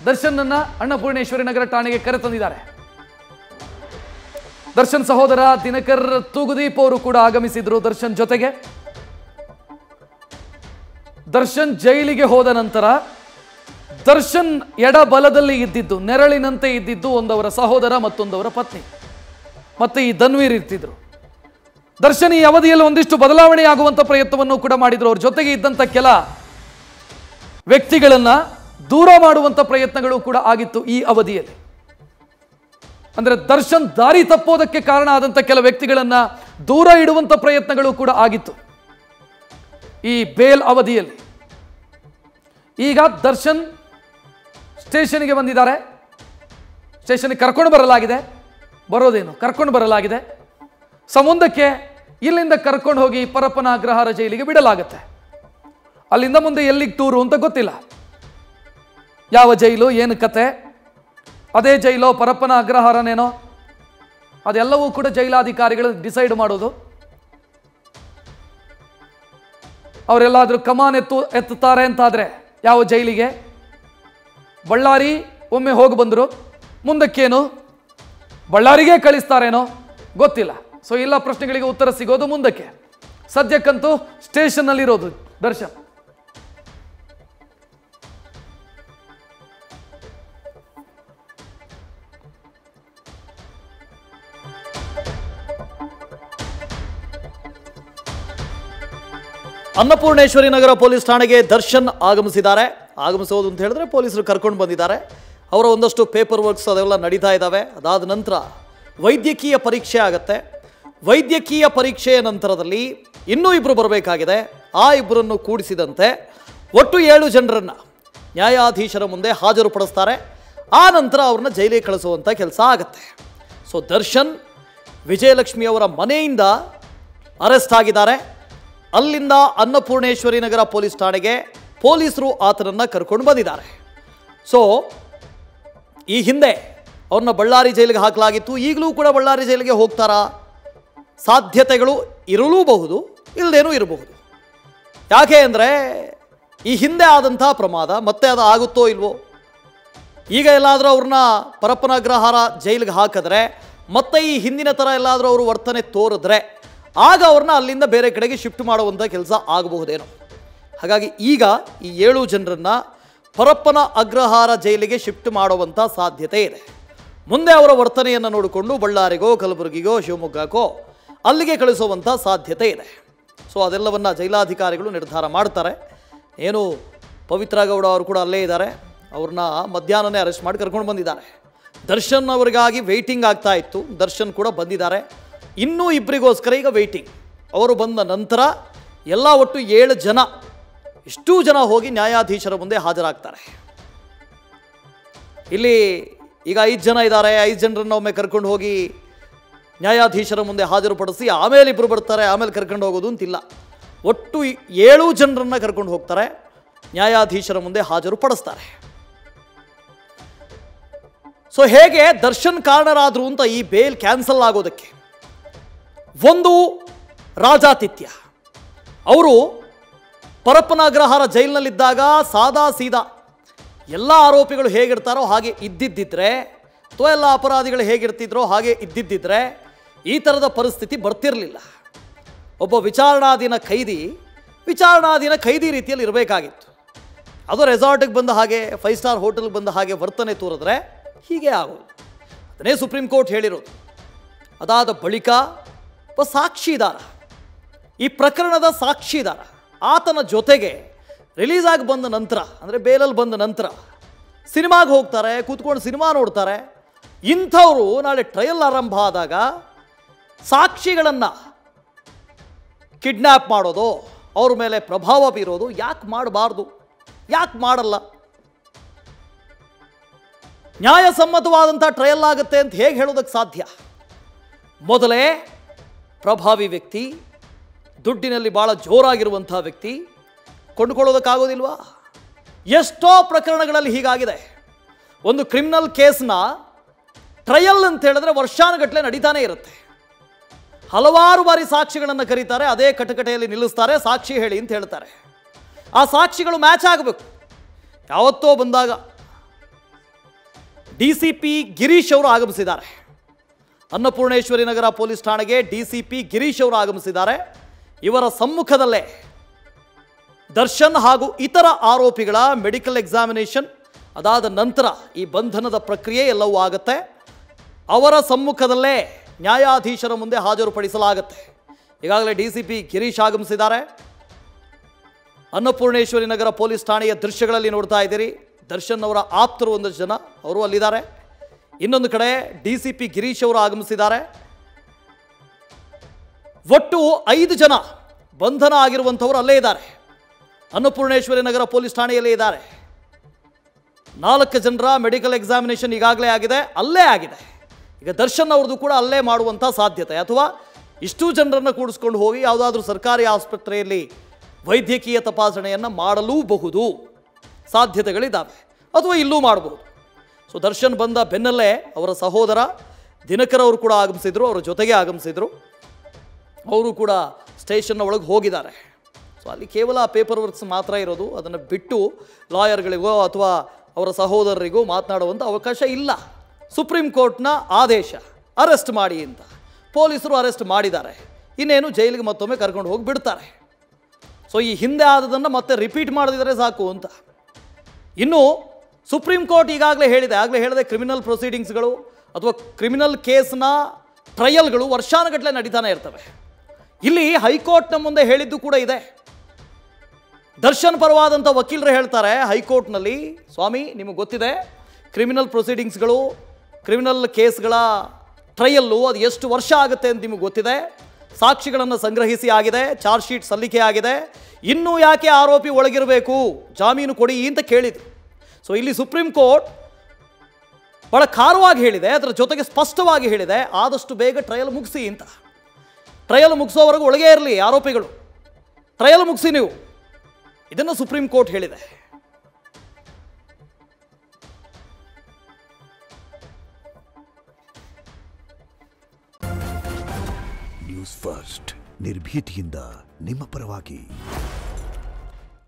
ದರ್ಶನ್ನನ್ನ ಅನ್ನಪೂರ್ಣೇಶ್ವರಿ ನಗರ ಠಾಣೆಗೆ ಕರೆತಂದಿದ್ದಾರೆ. ದರ್ಶನ್ ಸಹೋದರ ದಿನಕರ್ ತೂಗುದೀಪ್ ಅವರು ಕೂಡ ಆಗಮಿಸಿದ್ರು ದರ್ಶನ್ ಜೊತೆಗೆ. ದರ್ಶನ್ ಜೈಲಿಗೆ ಹೋದ ನಂತರ ದರ್ಶನ್ ಎಡಬಲದಲ್ಲಿ ಇದ್ದಿದ್ದು, ನೆರಳಿನಂತೆ ಇದ್ದಿದ್ದು ಒಂದವರ ಸಹೋದರ ಮತ್ತೊಂದವರ ಪತ್ನಿ ಮತ್ತೆ ಈ ಧನ್ವೀರ್ ಇರ್ತಿದ್ರು. ದರ್ಶನ್ ಈ ಅವಧಿಯಲ್ಲಿ ಒಂದಿಷ್ಟು ಬದಲಾವಣೆ ಆಗುವಂತ ಪ್ರಯತ್ನವನ್ನು ಕೂಡ ಮಾಡಿದ್ರು. ಅವ್ರ ಜೊತೆಗೆ ಇದ್ದಂತ ಕೆಲ ವ್ಯಕ್ತಿಗಳನ್ನ ದೂರ ಮಾಡುವಂತ ಪ್ರಯತ್ನಗಳು ಕೂಡ ಆಗಿತ್ತು ಈ ಅವಧಿಯಲ್ಲಿ. ಅಂದ್ರೆ ದರ್ಶನ್ ದಾರಿ ತಪ್ಪೋದಕ್ಕೆ ಕಾರಣ ಆದಂತ ಕೆಲ ವ್ಯಕ್ತಿಗಳನ್ನ ದೂರ ಇಡುವಂತ ಪ್ರಯತ್ನಗಳು ಕೂಡ ಆಗಿತ್ತು ಈ ಬೇಲ್ ಅವಧಿಯಲ್ಲಿ. ಈಗ ದರ್ಶನ್ ಸ್ಟೇಷನ್ಗೆ ಬಂದಿದ್ದಾರೆ. ಸ್ಟೇಷನ್ಗೆ ಕರ್ಕೊಂಡು ಬರಲಾಗಿದೆ. ಬರೋದೇನು ಕರ್ಕೊಂಡು ಬರಲಾಗಿದೆ. ಮುಂದಕ್ಕೆ ಇಲ್ಲಿಂದ ಕರ್ಕೊಂಡು ಹೋಗಿ ಪರಪ್ಪನ ಅಗ್ರಹಾರ ಜೈಲಿಗೆ ಬಿಡಲಾಗುತ್ತೆ. ಅಲ್ಲಿಂದ ಮುಂದೆ ಎಲ್ಲಿಗೆ ಟೂರು ಅಂತ ಗೊತ್ತಿಲ್ಲ. ಯಾವ ಜೈಲು, ಏನು ಕತೆ, ಅದೇ ಜೈಲೋ ಪರಪ್ಪನ ಅಗ್ರಹಾರನೇನೋ ಅದೆಲ್ಲವೂ ಕೂಡ ಜೈಲಾಧಿಕಾರಿಗಳು ಡಿಸೈಡ್ ಮಾಡೋದು. ಅವರೆಲ್ಲಾದರೂ ಕಮಾನ್ ಎತ್ತುತ್ತಾರೆ ಅಂತಾದರೆ ಯಾವ ಜೈಲಿಗೆ, ಬಳ್ಳಾರಿ ಒಮ್ಮೆ ಹೋಗಿ ಬಂದರು, ಮುಂದಕ್ಕೇನು ಬಳ್ಳಾರಿಗೆ ಕಳಿಸ್ತಾರೇನೋ ಗೊತ್ತಿಲ್ಲ. ಸೊ ಎಲ್ಲ ಪ್ರಶ್ನೆಗಳಿಗೆ ಉತ್ತರ ಸಿಗೋದು ಮುಂದಕ್ಕೆ. ಸದ್ಯಕ್ಕಂತೂ ಸ್ಟೇಷನ್ನಲ್ಲಿರೋದು ದರ್ಶನ್. ಅನ್ನಪೂರ್ಣೇಶ್ವರಿ ನಗರ ಪೊಲೀಸ್ ಠಾಣೆಗೆ ದರ್ಶನ್ ಆಗಮಿಸಿದ್ದಾರೆ. ಆಗಮಿಸೋದು ಅಂತ ಹೇಳಿದ್ರೆ ಪೊಲೀಸರು ಕರ್ಕೊಂಡು ಬಂದಿದ್ದಾರೆ. ಅವರ ಒಂದಷ್ಟು ಪೇಪರ್ ವರ್ಕ್ಸ್ ಅದೆಲ್ಲ ನಡೀತಾ ಇದ್ದಾವೆ. ಅದಾದ ನಂತರ ವೈದ್ಯಕೀಯ ಪರೀಕ್ಷೆ ಆಗುತ್ತೆ. ವೈದ್ಯಕೀಯ ಪರೀಕ್ಷೆಯ ನಂತರದಲ್ಲಿ ಇನ್ನೂ ಇಬ್ಬರು ಬರಬೇಕಾಗಿದೆ. ಆ ಇಬ್ಬರನ್ನು ಕೂಡಿಸಿದಂತೆ ಒಟ್ಟು 7 ಜನರನ್ನು ನ್ಯಾಯಾಧೀಶರ ಮುಂದೆ ಹಾಜರುಪಡಿಸ್ತಾರೆ. ಆ ನಂತರ ಅವ್ರನ್ನ ಜೈಲಿಗೆ ಕಳಿಸುವಂಥ ಕೆಲಸ ಆಗುತ್ತೆ. ಸೊ ದರ್ಶನ್ ವಿಜಯಲಕ್ಷ್ಮಿ ಅವರ ಮನೆಯಿಂದ ಅರೆಸ್ಟ್ ಆಗಿದ್ದಾರೆ. ಅಲ್ಲಿಂದ ಅನ್ನಪೂರ್ಣೇಶ್ವರಿ ನಗರ ಪೊಲೀಸ್ ಠಾಣೆಗೆ ಪೊಲೀಸರು ಆತನನ್ನು ಕರ್ಕೊಂಡು ಬಂದಿದ್ದಾರೆ. ಸೊ ಈ ಹಿಂದೆ ಅವ್ರನ್ನ ಬಳ್ಳಾರಿ ಜೈಲಿಗೆ ಹಾಕಲಾಗಿತ್ತು. ಈಗಲೂ ಕೂಡ ಬಳ್ಳಾರಿ ಜೈಲಿಗೆ ಹೋಗ್ತಾರಾ? ಸಾಧ್ಯತೆಗಳು ಇರಲೂಬಹುದು, ಇಲ್ಲದೇನೂ ಇರಬಹುದು. ಯಾಕೆ ಅಂದರೆ ಈ ಹಿಂದೆ ಆದಂಥ ಪ್ರಮಾದ ಮತ್ತೆ ಅದು ಆಗುತ್ತೋ ಇಲ್ವೋ. ಈಗ ಎಲ್ಲಾದರೂ ಅವ್ರನ್ನ ಪರಪ್ಪನ ಅಗ್ರಹಾರ ಜೈಲಿಗೆ ಹಾಕಿದ್ರೆ ಮತ್ತೆ ಈ ಹಿಂದಿನ ಥರ ಎಲ್ಲಾದರೂ ಅವರು ವರ್ತನೆ ತೋರಿದ್ರೆ ಆಗ ಅವ್ರನ್ನ ಅಲ್ಲಿಂದ ಬೇರೆ ಕಡೆಗೆ ಶಿಫ್ಟ್ ಮಾಡುವಂಥ ಕೆಲಸ ಆಗಬಹುದೇನೋ. ಹಾಗಾಗಿ ಈಗ ಈ 7 ಜನರನ್ನು ಪರಪ್ಪನ ಅಗ್ರಹಾರ ಜೈಲಿಗೆ ಶಿಫ್ಟ್ ಮಾಡುವಂಥ ಸಾಧ್ಯತೆ ಇದೆ. ಮುಂದೆ ಅವರ ವರ್ತನೆಯನ್ನು ನೋಡಿಕೊಂಡು ಬಳ್ಳಾರಿಗೋ ಕಲಬುರಗಿಗೋ ಶಿವಮೊಗ್ಗಕ್ಕೋ ಅಲ್ಲಿಗೆ ಕಳಿಸುವಂಥ ಸಾಧ್ಯತೆ ಇದೆ. ಸೊ ಅದೆಲ್ಲವನ್ನು ಜೈಲಾಧಿಕಾರಿಗಳು ನಿರ್ಧಾರ ಮಾಡ್ತಾರೆ. ಏನು ಪವಿತ್ರ ಗೌಡ ಅವರು ಕೂಡ ಅಲ್ಲೇ ಇದ್ದಾರೆ. ಅವ್ರನ್ನ ಮಧ್ಯಾಹ್ನನೇ ಅರೆಸ್ಟ್ ಮಾಡಿ ಕರ್ಕೊಂಡು ಬಂದಿದ್ದಾರೆ. ದರ್ಶನ್ ಅವರಿಗಾಗಿ ವೆಯ್ಟಿಂಗ್ ಆಗ್ತಾ ಇತ್ತು. ದರ್ಶನ್ ಕೂಡ ಬಂದಿದ್ದಾರೆ. ಇನ್ನೂ ಇಬ್ಬರಿಗೋಸ್ಕರ ಈಗ ವೆಯ್ಟಿಂಗ್. ಅವರು ಬಂದ ನಂತರ ಎಲ್ಲ ಒಟ್ಟು 7 ಜನ, ಇಷ್ಟೂ ಜನ ಹೋಗಿ ನ್ಯಾಯಾಧೀಶರ ಮುಂದೆ ಹಾಜರಾಗ್ತಾರೆ. ಇಲ್ಲಿ ಈಗ 5 ಜನ ಇದ್ದಾರೆ. 5 ಜನರನ್ನು ಒಮ್ಮೆ ಕರ್ಕೊಂಡು ಹೋಗಿ ನ್ಯಾಯಾಧೀಶರ ಮುಂದೆ ಹಾಜರುಪಡಿಸಿ ಆಮೇಲೆ ಇಬ್ಬರು ಬರ್ತಾರೆ, ಆಮೇಲೆ ಕರ್ಕೊಂಡು ಹೋಗೋದು ಅಂತಿಲ್ಲ. ಒಟ್ಟು 7 ಜನರನ್ನು ಕರ್ಕೊಂಡು ಹೋಗ್ತಾರೆ, ನ್ಯಾಯಾಧೀಶರ ಮುಂದೆ ಹಾಜರುಪಡಿಸ್ತಾರೆ. ಸೊ ಹೇಗೆ ದರ್ಶನ್ ಕಾರಣರಾದರು ಅಂತ ಈ ಬೇಲ್ ಕ್ಯಾನ್ಸಲ್ ಆಗೋದಕ್ಕೆ ಒಂದು ರಾಜಾತಿಥ್ಯ. ಅವರು ಪರಪ್ಪನ ಅಗ್ರಹಾರ ಜೈಲಿನಲ್ಲಿದ್ದಾಗ ಸಾದಾ ಸೀದಾ ಎಲ್ಲ ಆರೋಪಿಗಳು ಹೇಗಿರ್ತಾರೋ ಹಾಗೆ ಇದ್ದಿದ್ದಿದ್ರೆ, ಅಥವಾ ಎಲ್ಲ ಅಪರಾಧಿಗಳು ಹೇಗಿರ್ತಿದ್ರೋ ಹಾಗೆ ಇದ್ದಿದ್ದಿದ್ರೆ ಈ ಥರದ ಪರಿಸ್ಥಿತಿ ಬರ್ತಿರಲಿಲ್ಲ. ಒಬ್ಬ ವಿಚಾರಣಾಧೀನ ಖೈದಿ ರೀತಿಯಲ್ಲಿ ಇರಬೇಕಾಗಿತ್ತು. ಅದು ರೆಸಾರ್ಟಿಗೆ ಬಂದ ಹಾಗೆ, 5 ಸ್ಟಾರ್ ಹೋಟೆಲ್ಗೆ ಬಂದ ಹಾಗೆ ವರ್ತನೆ ತೋರಿದ್ರೆ ಹೀಗೆ ಆಗೋದು. ಅದನ್ನೇ ಸುಪ್ರೀಂ ಕೋರ್ಟ್ ಹೇಳಿರೋದು. ಅದಾದ ಬಳಿಕ ಒಬ್ಬ ಸಾಕ್ಷಿದಾರ, ಈ ಪ್ರಕರಣದ ಸಾಕ್ಷಿದಾರ, ಆತನ ಜೊತೆಗೆ ರಿಲೀಸ್ ಆಗಿ ಬಂದ ನಂತರ, ಅಂದರೆ ಬೇಲಲ್ಲಿ ಬಂದ ನಂತರ ಸಿನಿಮಾಗೆ ಹೋಗ್ತಾರೆ, ಕೂತ್ಕೊಂಡು ಸಿನಿಮಾ ನೋಡ್ತಾರೆ. ಇಂಥವರು ನಾಳೆ ಟ್ರಯಲ್ ಆರಂಭ ಆದಾಗ ಸಾಕ್ಷಿಗಳನ್ನು ಕಿಡ್ನ್ಯಾಪ್ ಮಾಡೋದು, ಅವ್ರ ಮೇಲೆ ಪ್ರಭಾವ ಬೀರೋದು ಯಾಕೆ ಮಾಡಬಾರ್ದು? ಯಾಕೆ ಮಾಡಲ್ಲ? ನ್ಯಾಯಸಮ್ಮತವಾದಂಥ ಟ್ರಯಲ್ ಆಗುತ್ತೆ ಅಂತ ಹೇಗೆ ಹೇಳೋದಕ್ಕೆ ಸಾಧ್ಯ? ಮೊದಲೇ ಪ್ರಭಾವಿ ವ್ಯಕ್ತಿ, ದುಡ್ಡಿನಲ್ಲಿ ಭಾಳ ಜೋರಾಗಿರುವಂಥ ವ್ಯಕ್ತಿ ಕೊಂಡುಕೊಳ್ಳೋದಕ್ಕಾಗೋದಿಲ್ವಾ? ಎಷ್ಟೋ ಪ್ರಕರಣಗಳಲ್ಲಿ ಹೀಗಾಗಿದೆ. ಒಂದು ಕ್ರಿಮಿನಲ್ ಕೇಸ್ನ ಟ್ರಯಲ್ ಅಂತ ಹೇಳಿದ್ರೆ ವರ್ಷಾನುಗಟ್ಟಲೆ ನಡೀತಾನೆ ಇರುತ್ತೆ. ಹಲವಾರು ಬಾರಿ ಸಾಕ್ಷಿಗಳನ್ನು ಕರೀತಾರೆ, ಅದೇ ಕಟಕಟೆಯಲ್ಲಿ ನಿಲ್ಲಿಸ್ತಾರೆ, ಸಾಕ್ಷಿ ಹೇಳಿ ಅಂತ ಹೇಳ್ತಾರೆ. ಆ ಸಾಕ್ಷಿಗಳು ಮ್ಯಾಚ್ ಆಗಬೇಕು. ಯಾವತ್ತೋ ಬಂದಾಗ DCP ಗಿರೀಶ್ ಅವರು ಆಗಮಿಸಿದ್ದಾರೆ. ಅನ್ನಪೂರ್ಣೇಶ್ವರಿ ನಗರ ಪೊಲೀಸ್ ಠಾಣೆಗೆ DCP ಗಿರೀಶ್ ಅವರು ಆಗಮಿಸಿದ್ದಾರೆ. ಇವರ ಸಮ್ಮುಖದಲ್ಲೇ ದರ್ಶನ್ ಹಾಗೂ ಇತರ ಆರೋಪಿಗಳ ಮೆಡಿಕಲ್ ಎಕ್ಸಾಮಿನೇಷನ್ ಅದಾದ ನಂತರ ಈ ಬಂಧನದ ಪ್ರಕ್ರಿಯೆ ಎಲ್ಲವೂ ಆಗುತ್ತೆ. ಅವರ ಸಮ್ಮುಖದಲ್ಲೇ ನ್ಯಾಯಾಧೀಶರ ಮುಂದೆ ಹಾಜರುಪಡಿಸಲಾಗುತ್ತೆ. ಈಗಾಗಲೇ DCP ಗಿರೀಶ್ ಆಗಮಿಸಿದ್ದಾರೆ. ಅನ್ನಪೂರ್ಣೇಶ್ವರಿ ನಗರ ಪೊಲೀಸ್ ಠಾಣೆಯ ದೃಶ್ಯಗಳಲ್ಲಿ ನೋಡ್ತಾ ಇದ್ದೀರಿ. ದರ್ಶನ್ ಅವರ ಆಪ್ತರು ಒಂದಷ್ಟು ಜನ ಅವರು ಅಲ್ಲಿದ್ದಾರೆ. ಇನ್ನೊಂದು ಕಡೆ DCP ಗಿರೀಶ್ ಅವರು ಆಗಮಿಸಿದ್ದಾರೆ. ಒಟ್ಟು 5 ಜನ ಬಂಧನ ಆಗಿರುವಂಥವರು ಅಲ್ಲೇ ಇದ್ದಾರೆ. ಅನ್ನಪೂರ್ಣೇಶ್ವರಿ ನಗರ ಪೊಲೀಸ್ ಠಾಣೆಯಲ್ಲೇ ಇದ್ದಾರೆ. 4 ಜನರ ಮೆಡಿಕಲ್ ಎಕ್ಸಾಮಿನೇಷನ್ ಈಗಾಗಲೇ ಆಗಿದೆ, ಅಲ್ಲೇ ಆಗಿದೆ. ಈಗ ದರ್ಶನ್ ಅವ್ರದ್ದು ಕೂಡ ಅಲ್ಲೇ ಮಾಡುವಂಥ ಸಾಧ್ಯತೆ, ಅಥವಾ ಇಷ್ಟು ಜನರನ್ನು ಕೂಡಿಸ್ಕೊಂಡು ಹೋಗಿ ಯಾವುದಾದ್ರೂ ಸರ್ಕಾರಿ ಆಸ್ಪತ್ರೆಯಲ್ಲಿ ವೈದ್ಯಕೀಯ ತಪಾಸಣೆಯನ್ನು ಮಾಡಲೂಬಹುದು, ಸಾಧ್ಯತೆಗಳಿದ್ದಾವೆ, ಅಥವಾ ಇಲ್ಲೂ ಮಾಡಬಹುದು. ಸೊ ದರ್ಶನ್ ಬಂದ ಬೆನ್ನಲ್ಲೇ ಅವರ ಸಹೋದರ ದಿನಕರ್ ಅವರು ಕೂಡ ಆಗಮಿಸಿದ್ರು, ಅವರ ಜೊತೆಗೆ ಆಗಮಿಸಿದ್ರು. ಅವರು ಕೂಡ ಸ್ಟೇಷನ್ನ ಒಳಗೆ ಹೋಗಿದ್ದಾರೆ. ಸೊ ಅಲ್ಲಿ ಕೇವಲ ಪೇಪರ್ ವರ್ಕ್ಸ್ ಮಾತ್ರ ಇರೋದು, ಅದನ್ನು ಬಿಟ್ಟು ಲಾಯರ್ಗಳಿಗೋ ಅಥವಾ ಅವರ ಸಹೋದರರಿಗೂ ಮಾತನಾಡುವಂಥ ಅವಕಾಶ ಇಲ್ಲ. ಸುಪ್ರೀಂ ಕೋರ್ಟ್ನ ಆದೇಶ ಅರೆಸ್ಟ್ ಮಾಡಿ ಅಂತ, ಪೊಲೀಸರು ಅರೆಸ್ಟ್ ಮಾಡಿದ್ದಾರೆ. ಇನ್ನೇನು ಜೈಲಿಗೆ ಮತ್ತೊಮ್ಮೆ ಕರ್ಕೊಂಡು ಹೋಗಿ ಬಿಡ್ತಾರೆ. ಸೊ ಈ ಹಿಂದೆ ಆದದನ್ನು ಮತ್ತೆ ರಿಪೀಟ್ ಮಾಡದಿದ್ದರೆ ಸಾಕು ಅಂತ. ಇನ್ನು ಸುಪ್ರೀಂ ಕೋರ್ಟ್ ಈಗಾಗಲೇ ಹೇಳಿದೆ, ಕ್ರಿಮಿನಲ್ ಪ್ರೊಸೀಡಿಂಗ್ಸ್ಗಳು ಅಥವಾ ಕ್ರಿಮಿನಲ್ ಕೇಸ್ನ ಟ್ರಯಲ್ಗಳು ವರ್ಷಾನುಗಟ್ಟಲೆ ನಡೀತಾನೆ ಇರ್ತವೆ. ಇಲ್ಲಿ ಹೈಕೋರ್ಟ್ನ ಮುಂದೆ ಹೇಳಿದ್ದು ಕೂಡ ಇದೆ. ದರ್ಶನ್ ಪರವಾದಂಥ ವಕೀಲರು ಹೇಳ್ತಾರೆ ಹೈಕೋರ್ಟ್ನಲ್ಲಿ, ಸ್ವಾಮಿ ನಿಮಗೆ ಗೊತ್ತಿದೆ ಕ್ರಿಮಿನಲ್ ಪ್ರೊಸೀಡಿಂಗ್ಸ್ಗಳು, ಕ್ರಿಮಿನಲ್ ಕೇಸ್ಗಳ ಟ್ರಯಲ್ಲು ಅದು ಎಷ್ಟು ವರ್ಷ ಆಗುತ್ತೆ ಅಂತ ನಿಮಗೆ ಗೊತ್ತಿದೆ. ಸಾಕ್ಷಿಗಳನ್ನು ಸಂಗ್ರಹಿಸಿ ಆಗಿದೆ, ಚಾರ್ಜ್ ಶೀಟ್ ಸಲ್ಲಿಕೆ ಆಗಿದೆ, ಇನ್ನೂ ಯಾಕೆ ಆರೋಪಿ ಒಳಗಿರಬೇಕು, ಜಾಮೀನು ಕೊಡಿ ಅಂತ ಕೇಳಿದರು. ಸೊ ಇಲ್ಲಿ ಸುಪ್ರೀಂ ಕೋರ್ಟ್ ಬಹಳ ಖಾರವಾಗಿ ಹೇಳಿದೆ, ಅದರ ಜೊತೆಗೆ ಸ್ಪಷ್ಟವಾಗಿ ಹೇಳಿದೆ, ಆದಷ್ಟು ಬೇಗ ಟ್ರಯಲ್ ಮುಗಿಸಿ ಅಂತ. ಟ್ರಯಲ್ ಮುಗಿಸೋವರೆಗೂ ಒಳಗೆ ಇರಲಿ ಆರೋಪಿಗಳು, ಟ್ರಯಲ್ ಮುಗಿಸಿ ನೀವು, ಇದನ್ನು ಸುಪ್ರೀಂ ಕೋರ್ಟ್ ಹೇಳಿದೆ. ನ್ಯೂಸ್ ಫಸ್ಟ್ ನಿರ್ಭೀತಿಯಿಂದ ನಿಮ್ಮ ಪರವಾಗಿ.